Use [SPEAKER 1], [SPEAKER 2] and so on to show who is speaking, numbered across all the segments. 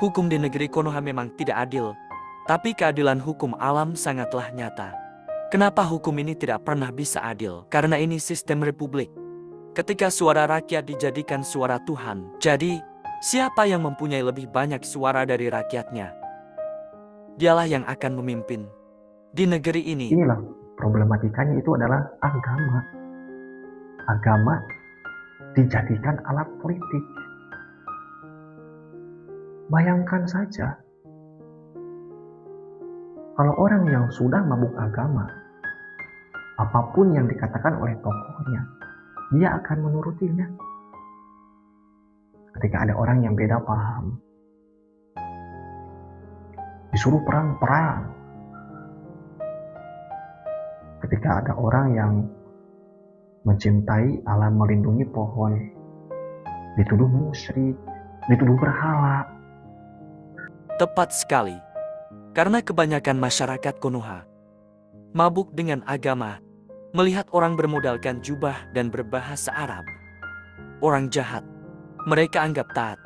[SPEAKER 1] Hukum di negeri Konoha memang tidak adil, tapi keadilan hukum alam sangatlah nyata. Kenapa hukum ini tidak pernah bisa adil? Karena ini sistem republik. Ketika suara rakyat dijadikan suara Tuhan, jadi siapa yang mempunyai lebih banyak suara dari rakyatnya, dialah yang akan memimpin di negeri ini.
[SPEAKER 2] Inilah problematikanya, itu adalah agama. Agama dijadikan alat politik. Bayangkan saja, kalau orang yang sudah mabuk agama, apapun yang dikatakan oleh tokohnya, dia akan menurutinya. Ketika ada orang yang beda paham, disuruh perang. Ketika ada orang yang mencintai alam, melindungi pohon, dituduh musyrik, dituduh berhala.
[SPEAKER 1] Tepat sekali. Karena kebanyakan masyarakat Konoha mabuk dengan agama, melihat orang bermodalkan jubah dan berbahasa Arab, orang jahat, mereka anggap taat.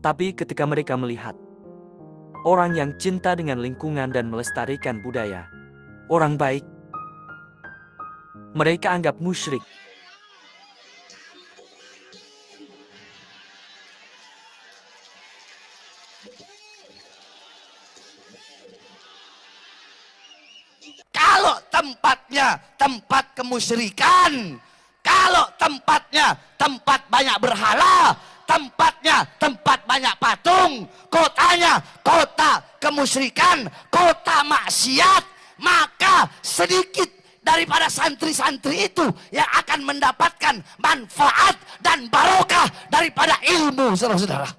[SPEAKER 1] Tapi ketika mereka melihat orang yang cinta dengan lingkungan dan melestarikan budaya, orang baik, mereka anggap musyrik.
[SPEAKER 3] Kalau tempatnya tempat kemusyrikan, kalau tempatnya tempat banyak berhala, tempatnya tempat banyak patung, kotanya kota kemusyrikan, kota maksiat, maka sedikit daripada santri-santri itu yang akan mendapatkan manfaat dan barokah daripada ilmu, saudara-saudara.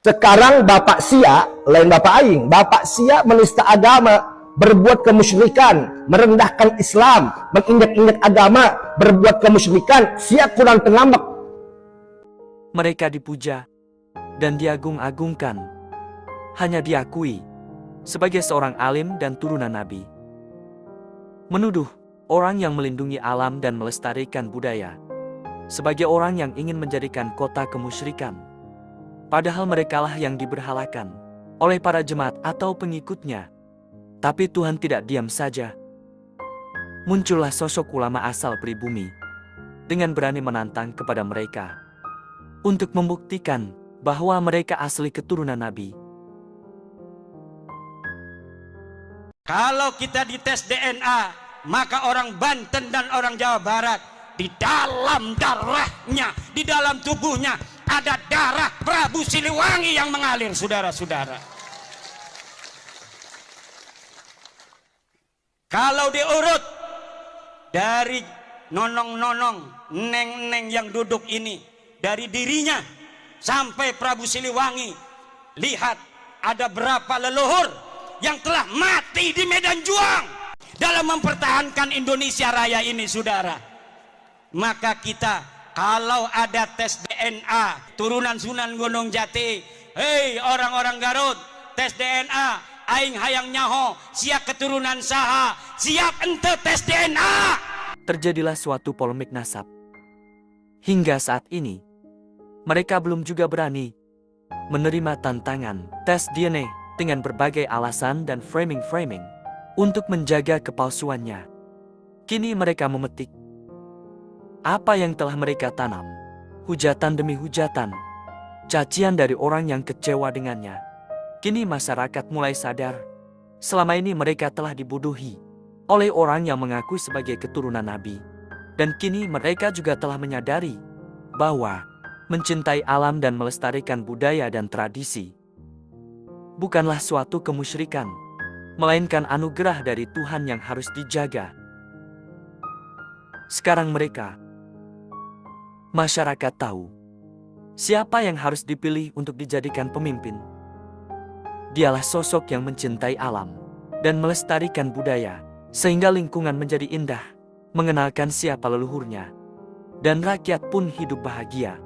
[SPEAKER 4] Sekarang Bapak Sia, lain Bapak Aing, Bapak Sia menista agama, berbuat kemusyrikan, merendahkan Islam, menginjak-injak agama, berbuat kemusyrikan, Sia kurang tenambak.
[SPEAKER 1] Mereka dipuja dan diagung-agungkan, hanya diakui sebagai seorang alim dan turunan Nabi. Menuduh orang yang melindungi alam dan melestarikan budaya sebagai orang yang ingin menjadikan kota kemusyrikan. Padahal merekalah yang diberhalakan oleh para jemaat atau pengikutnya. Tapi Tuhan tidak diam saja. Muncullah sosok ulama asal pribumi dengan berani menantang kepada mereka untuk membuktikan bahwa mereka asli keturunan Nabi.
[SPEAKER 5] Kalau kita dites DNA, maka orang Banten dan orang Jawa Barat, di dalam darahnya, di dalam tubuhnya ada darah Prabu Siliwangi yang mengalir, saudara-saudara. Kalau diurut dari nonong-nonong, neng-neng yang duduk ini, dari dirinya sampai Prabu Siliwangi, lihat ada berapa leluhur yang telah mati di medan juang dalam mempertahankan Indonesia Raya ini, saudara. Maka kita, kalau ada tes DNA turunan Sunan Gunung Jati, hei orang-orang Garut, tes DNA, aing hayang nyaho, siap keturunan saha, siap ente tes DNA.
[SPEAKER 1] Terjadilah suatu polemik nasab. Hingga saat ini, mereka belum juga berani menerima tantangan tes DNA dengan berbagai alasan dan framing-framing untuk menjaga kepalsuannya. Kini mereka memetik apa yang telah mereka tanam, hujatan demi hujatan, cacian dari orang yang kecewa dengannya. Kini masyarakat mulai sadar, selama ini mereka telah dibodohi oleh orang yang mengaku sebagai keturunan Nabi. Dan kini mereka juga telah menyadari bahwa mencintai alam dan melestarikan budaya dan tradisi bukanlah suatu kemusyrikan, melainkan anugerah dari Tuhan yang harus dijaga. Sekarang mereka, masyarakat tahu siapa yang harus dipilih untuk dijadikan pemimpin. Dialah sosok yang mencintai alam dan melestarikan budaya, sehingga lingkungan menjadi indah, mengenalkan siapa leluhurnya, dan rakyat pun hidup bahagia.